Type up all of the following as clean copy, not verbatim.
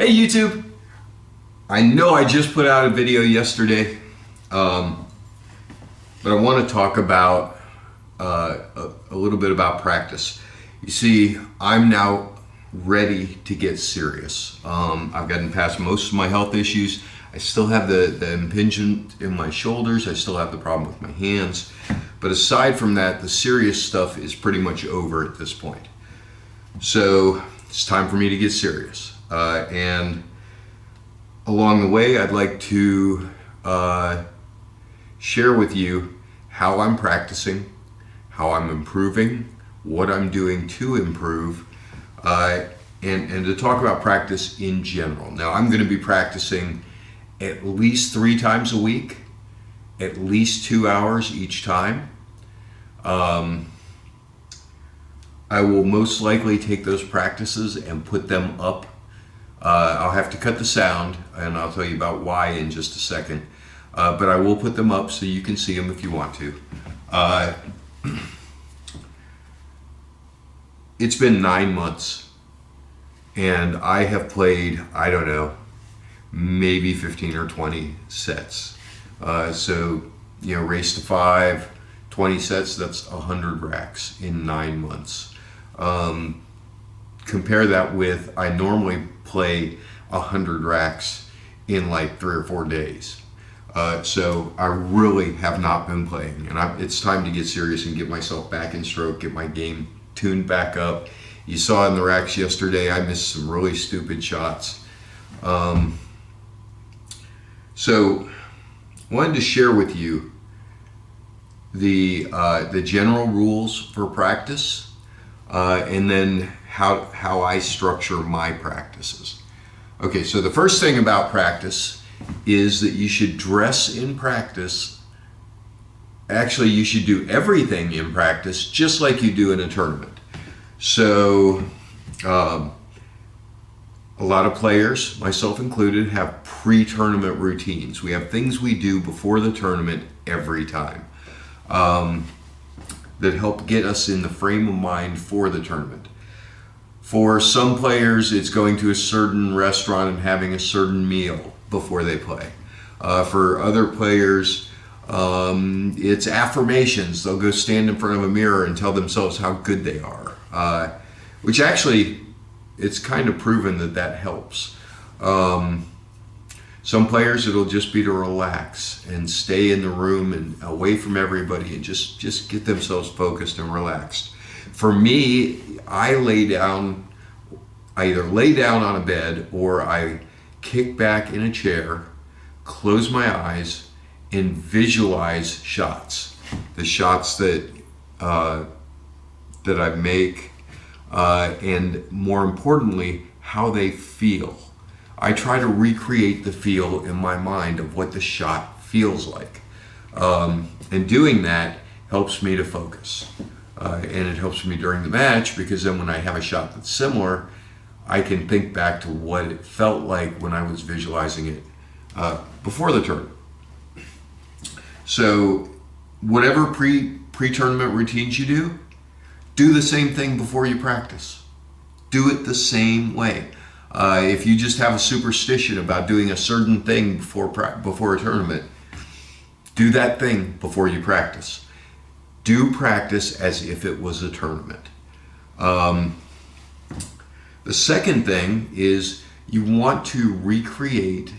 Hey YouTube! I know I just put out a video yesterday, but I want to talk about a little bit about practice. You see, I'm now ready to get serious. I've gotten past most of my health issues. I still have the impingement in my shoulders. I still have the problem with my hands. But aside from that, the serious stuff is pretty much over at this point. So it's time for me to get serious. And along the way, I'd like to share with you how I'm practicing, how I'm improving, what I'm doing to improve, and to talk about practice in general. Now, I'm going to be practicing at least 3 times a week, at least 2 hours each time. I will most likely take those practices and put them up. I'll have to cut the sound, and I'll tell you about why in just a second. But I will put them up so you can see them if you want to. It's been 9 months, and I have played, I don't know, maybe 15 or 20 sets. So, race to 5, 20 sets, that's 100 racks in 9 months. Compare that with, I normally play 100 racks in like 3 or 4 days. So I really have not been playing, and it's time to get serious and get myself back in stroke, get my game tuned back up. You saw in the racks yesterday, I missed some really stupid shots. So I wanted to share with you the general rules for practice, and then how I structure my practices. Okay, so the first thing about practice is that you should dress in practice. Actually, you should do everything in practice just like you do in a tournament. So a lot of players, myself included, have pre-tournament routines. We have things we do before the tournament every time that help get us in the frame of mind for the tournament. For some players, it's going to a certain restaurant and having a certain meal before they play. For other players, it's affirmations. They'll go stand in front of a mirror and tell themselves how good they are, which actually, it's kind of proven that helps. Some players, it'll just be to relax and stay in the room and away from everybody and just get themselves focused and relaxed. For me, I either lay down on a bed or I kick back in a chair, close my eyes, and visualize shots. The shots that I make, and more importantly, how they feel. I try to recreate the feel in my mind of what the shot feels like. And doing that helps me to focus. And it helps me during the match, because then when I have a shot that's similar, I can think back to what it felt like when I was visualizing it before the tournament. So whatever pre-tournament routines you do the same thing before you practice. Do it the same way. If you just have a superstition about doing a certain thing before a tournament, do that thing before you practice. Do practice as if it was a tournament. The second thing is you want to recreate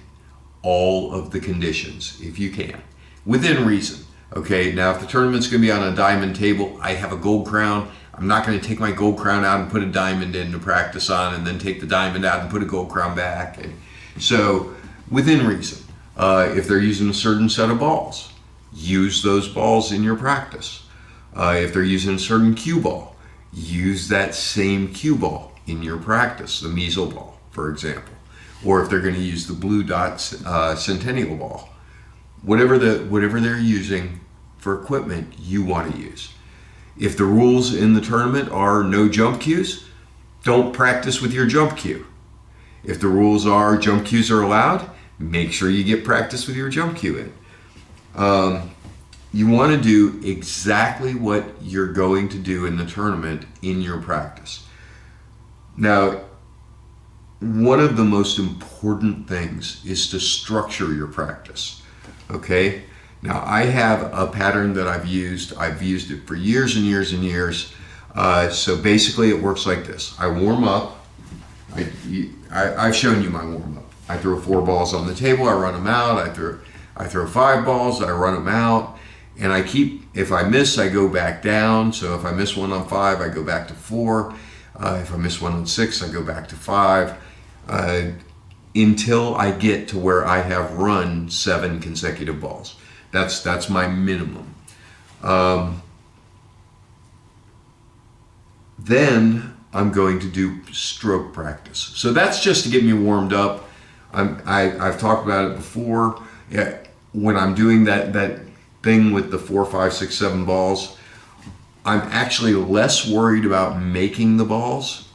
all of the conditions if you can, within reason. Okay, now if the tournament's going to be on a diamond table, I have a gold crown. I'm not going to take my gold crown out and put a diamond in to practice on, and then take the diamond out and put a gold crown back. And so within reason. If they're using a certain set of balls, use those balls in your practice. If they're using a certain cue ball, use that same cue ball in your practice, the measle ball, for example. Or if they're going to use the blue dot centennial ball, whatever they're using for equipment, you want to use. If the rules in the tournament are no jump cues, don't practice with your jump cue. If the rules are jump cues are allowed, make sure you get practice with your jump cue in. You want to do exactly what you're going to do in the tournament in your practice. Now, one of the most important things is to structure your practice. Okay? Now, I have a pattern that I've used. I've used it for years and years and years. So basically, it works like this. I warm up. I've shown you my warm up. I throw 4 balls on the table. I run them out. I throw 5 balls. I run them out. And I keep, if I miss, I go back down. So if I miss one on 5, I go back to 4. If I miss one on 6, I go back to 5. Until I get to where I have run 7 consecutive balls. That's my minimum. Then I'm going to do stroke practice. So that's just to get me warmed up. I've talked about it before. Yeah, when I'm doing that thing with the 4, 5, 6, 7 balls, I'm actually less worried about making the balls.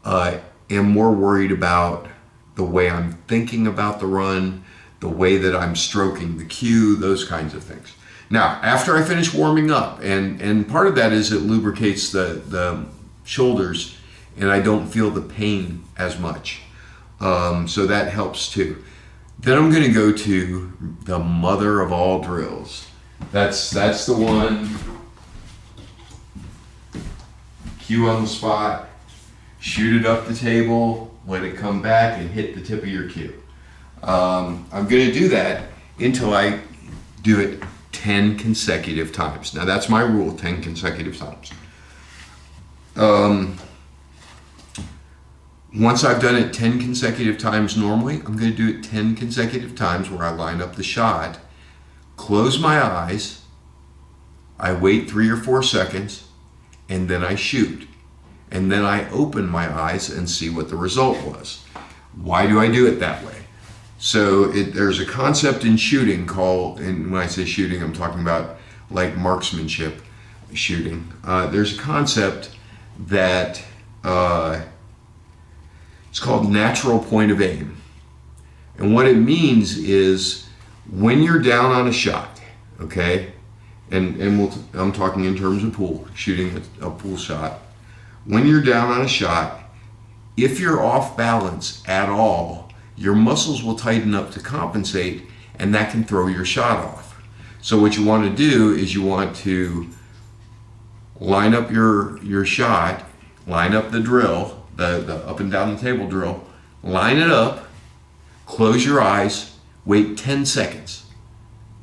And more worried about the way I'm thinking about the run, the way that I'm stroking the cue, those kinds of things. Now, after I finish warming up, and part of that is it lubricates the shoulders, and I don't feel the pain as much. So that helps too. Then I'm going to go to the mother of all drills. That's the one. Cue on the spot. Shoot it up the table, let it come back and hit the tip of your cue. I'm going to do that until I do it 10 consecutive times. Now that's my rule, 10 consecutive times. Once I've done it 10 consecutive times normally, I'm going to do it 10 consecutive times where I line up the shot, close my eyes, I wait 3 or 4 seconds, and then I shoot. And then I open my eyes and see what the result was. Why do I do it that way? So there's a concept in shooting called, and when I say shooting, I'm talking about like marksmanship shooting. There's a concept that it's called natural point of aim. And what it means is when you're down on a shot, okay, and I'm talking in terms of pool, shooting a pool shot. When you're down on a shot, if you're off balance at all, your muscles will tighten up to compensate, and that can throw your shot off. So what you want to do is you want to line up your shot, line up the drill, the up and down the table drill, line it up, close your eyes, wait 10 seconds,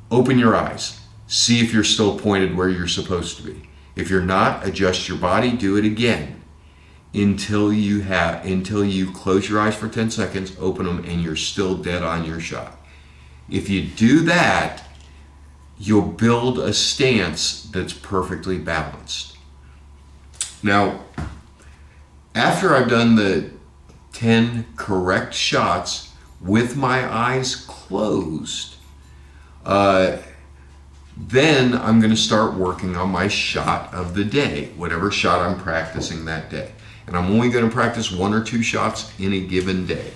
open your eyes, see if you're still pointed where you're supposed to be. If you're not, adjust your body, do it again until you close your eyes for 10 seconds, open them, and you're still dead on your shot. If you do that, you'll build a stance that's perfectly balanced. Now, after I've done the 10 correct shots with my eyes closed, then I'm going to start working on my shot of the day, whatever shot I'm practicing that day. And I'm only going to practice 1 or 2 shots in a given day.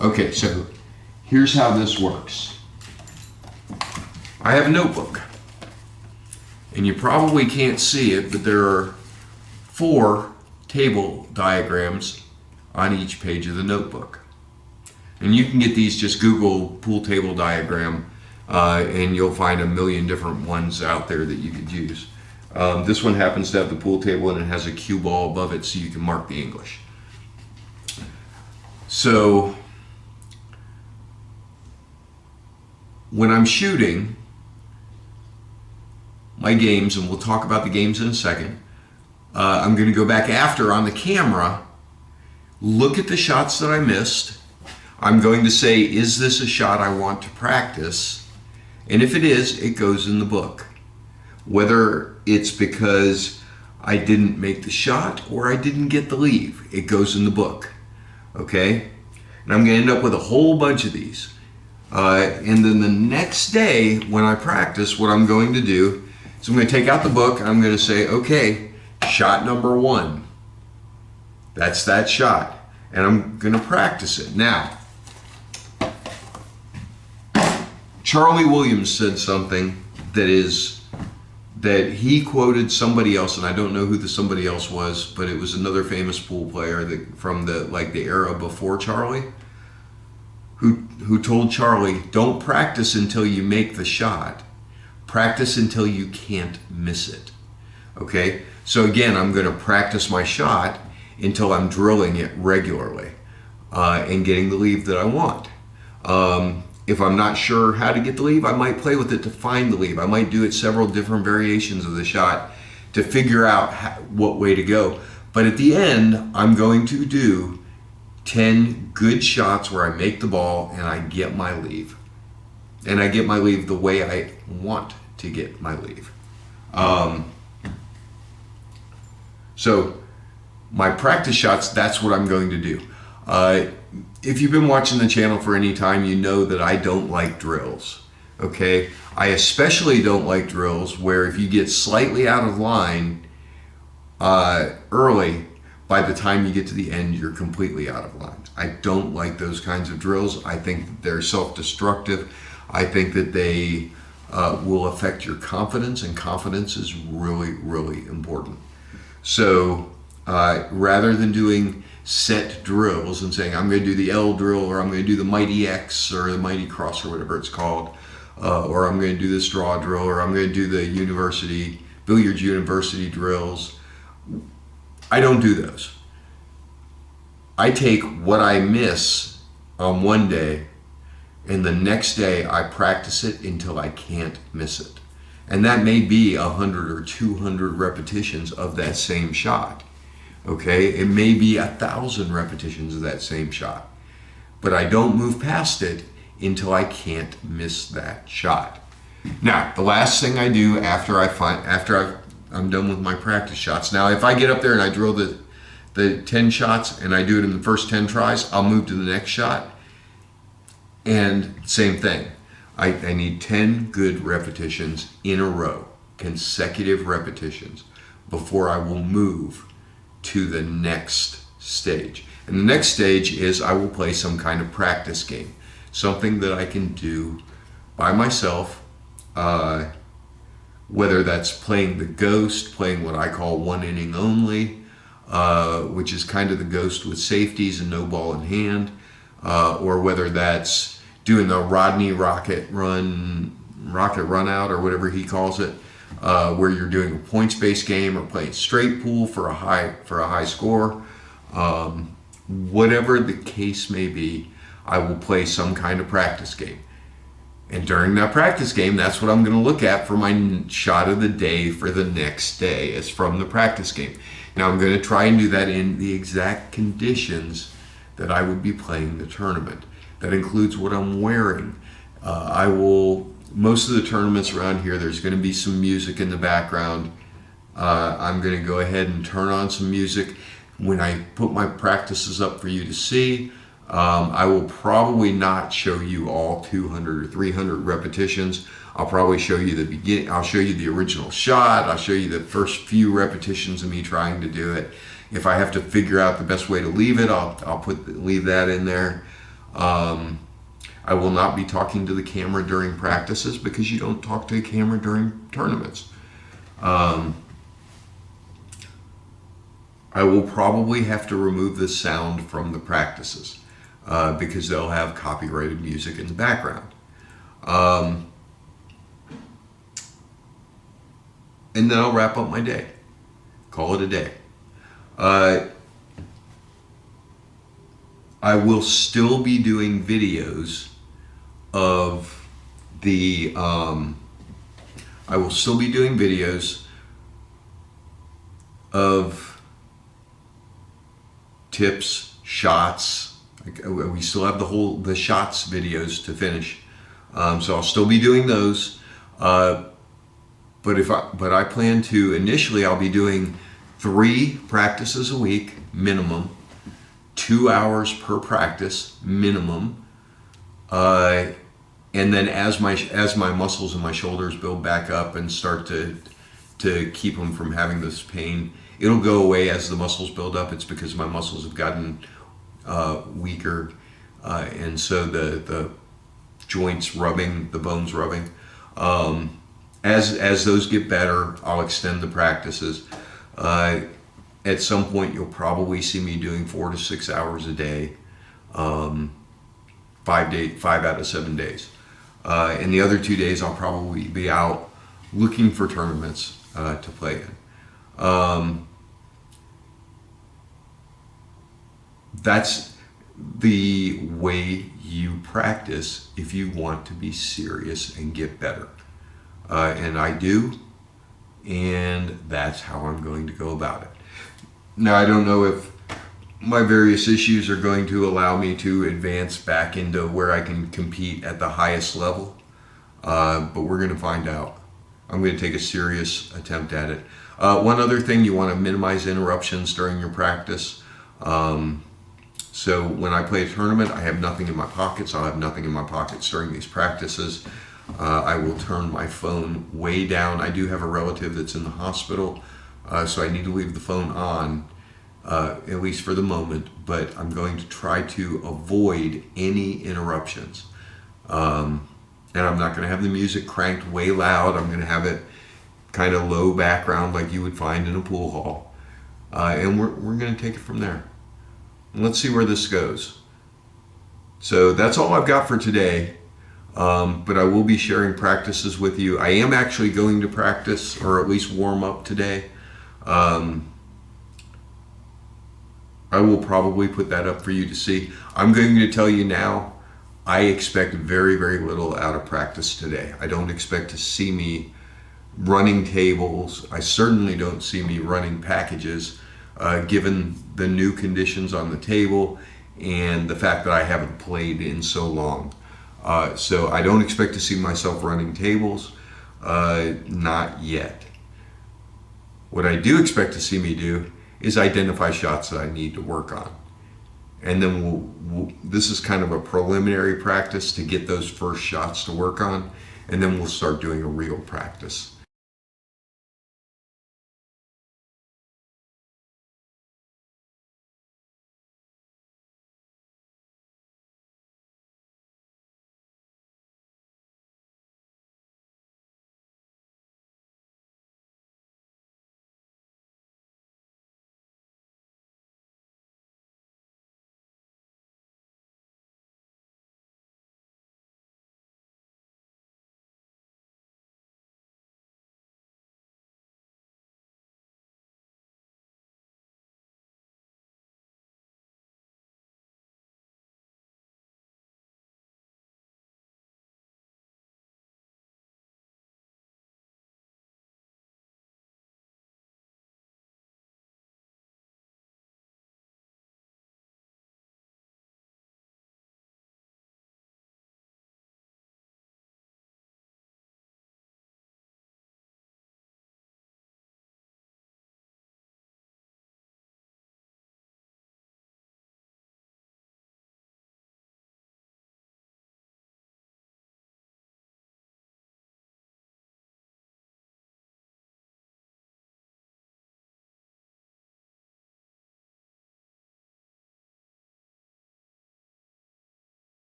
Okay, so here's how this works. I have a notebook. And you probably can't see it, but there are 4 table diagrams on each page of the notebook. And you can get these, just Google pool table diagram, and you'll find a million different ones out there that you could use. This one happens to have the pool table and it has a cue ball above it so you can mark the English. So when I'm shooting my games, and we'll talk about the games in a second, I'm going to go back after on the camera, look at the shots that I missed. I'm going to say, is this a shot I want to practice? And if it is, it goes in the book. Whether it's because I didn't make the shot or I didn't get the leave, it goes in the book. Okay? And I'm going to end up with a whole bunch of these. And then the next day when I practice, what I'm going to do is I'm going to take out the book and I'm going to say, okay, shot number 1. That's that shot. And I'm going to practice it. Now, Charlie Williams said something that is that he quoted somebody else, and I don't know who the somebody else was, but it was another famous pool player that from the era before Charlie, who told Charlie, "Don't practice until you make the shot. Practice until you can't miss it." Okay? So again, I'm going to practice my shot until I'm drilling it regularly and getting the leave that I want. If I'm not sure how to get the leave, I might play with it to find the leave. I might do it several different variations of the shot to figure out what way to go. But at the end, I'm going to do 10 good shots where I make the ball and I get my leave. And I get my leave the way I want to get my leave. So my practice shots, that's what I'm going to do. If you've been watching the channel for any time, you know that I don't like drills. Okay? I especially don't like drills where if you get slightly out of line early, by the time you get to the end, you're completely out of line. I don't like those kinds of drills. I think that they're self-destructive. I think that they will affect your confidence, and confidence is really, really important. So rather than doing set drills and saying, I'm going to do the L drill, or I'm going to do the Mighty X or the Mighty Cross or whatever it's called, or I'm going to do the straw drill, or I'm going to do the billiards university drills. I don't do those. I take what I miss on one day, and the next day I practice it until I can't miss it. And that may be 100 or 200 repetitions of that same shot. Okay, it may be 1,000 repetitions of that same shot, but I don't move past it until I can't miss that shot. Now, the last thing I do after I'm done with my practice shots. Now, if I get up there and I drill the 10 shots and I do it in the first 10 tries, I'll move to the next shot. And same thing. I need 10 good repetitions in a row, consecutive repetitions, before I will move to the next stage. And the next stage is I will play some kind of practice game, something that I can do by myself, whether that's playing the Ghost, playing what I call one inning only, which is kind of the Ghost with safeties and no ball in hand, or whether that's doing the Rodney rocket run out or whatever he calls it, where you're doing a points-based game or playing straight pool for a high score. Whatever the case may be, I will play some kind of practice game. And during that practice game, that's what I'm going to look at for my shot of the day for the next day. It's from the practice game. Now I'm going to try and do that in the exact conditions that I would be playing the tournament. That includes what I'm wearing. Most of the tournaments around here, there's going to be some music in the background. I'm going to go ahead and turn on some music. When I put my practices up for you to see, I will probably not show you all 200 or 300 repetitions. I'll probably show you the beginning. I'll show you the original shot. I'll show you the first few repetitions of me trying to do it. If I have to figure out the best way to leave it, I'll leave that in there. I will not be talking to the camera during practices because you don't talk to the camera during tournaments. I will probably have to remove the sound from the practices because they'll have copyrighted music in the background. And then I'll wrap up my day. Call it a day. I will still be doing videos of the, I will still be doing videos of tips, shots. We still have the shots videos to finish. So I'll still be doing those. But I plan to, initially I'll be doing 3 practices a week minimum, 2 hours per practice minimum, and then as my muscles and my shoulders build back up and start to keep them from having this pain, it'll go away as the muscles build up. It's because my muscles have gotten weaker, and so the joints rubbing, the bones rubbing, As those get better, I'll extend the practices. Uh, at some point, you'll probably see me doing 4 to 6 hours a day, 5 out of 7 days. And the other 2 days, I'll probably be out looking for tournaments to play in. That's the way you practice if you want to be serious and get better. And I do, and that's how I'm going to go about it. Now, I don't know if my various issues are going to allow me to advance back into where I can compete at the highest level, but we're going to find out. I'm going to take a serious attempt at it. One other thing, you want to minimize interruptions during your practice. So when I play a tournament, I have nothing in my pockets. I'll have nothing in my pockets during these practices. I will turn my phone way down. I do have a relative that's in the hospital, so I need to leave the phone on, at least for the moment, but I'm going to try to avoid any interruptions. And I'm not going to have the music cranked way loud. I'm going to have it kind of low background like you would find in a pool hall. And we're going to take it from there. And let's see where this goes. So that's all I've got for today. But I will be sharing practices with you. I am actually going to practice, or at least warm up today. I will probably put that up for you to see. I'm going to tell you now, I expect very, very little out of practice today. I don't expect to see me running tables. I certainly don't see me running packages, given the new conditions on the table and the fact that I haven't played in so long. So I don't expect to see myself running tables, not yet. What I do expect to see me do is identify shots that I need to work on. And then this is kind of a preliminary practice to get those first shots to work on, and then we'll start doing a real practice.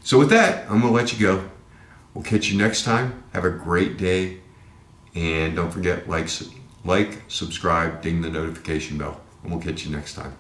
So with that, I'm going to let you go. We'll catch you next time. Have a great day. And don't forget, like, subscribe, ding the notification bell. And we'll catch you next time.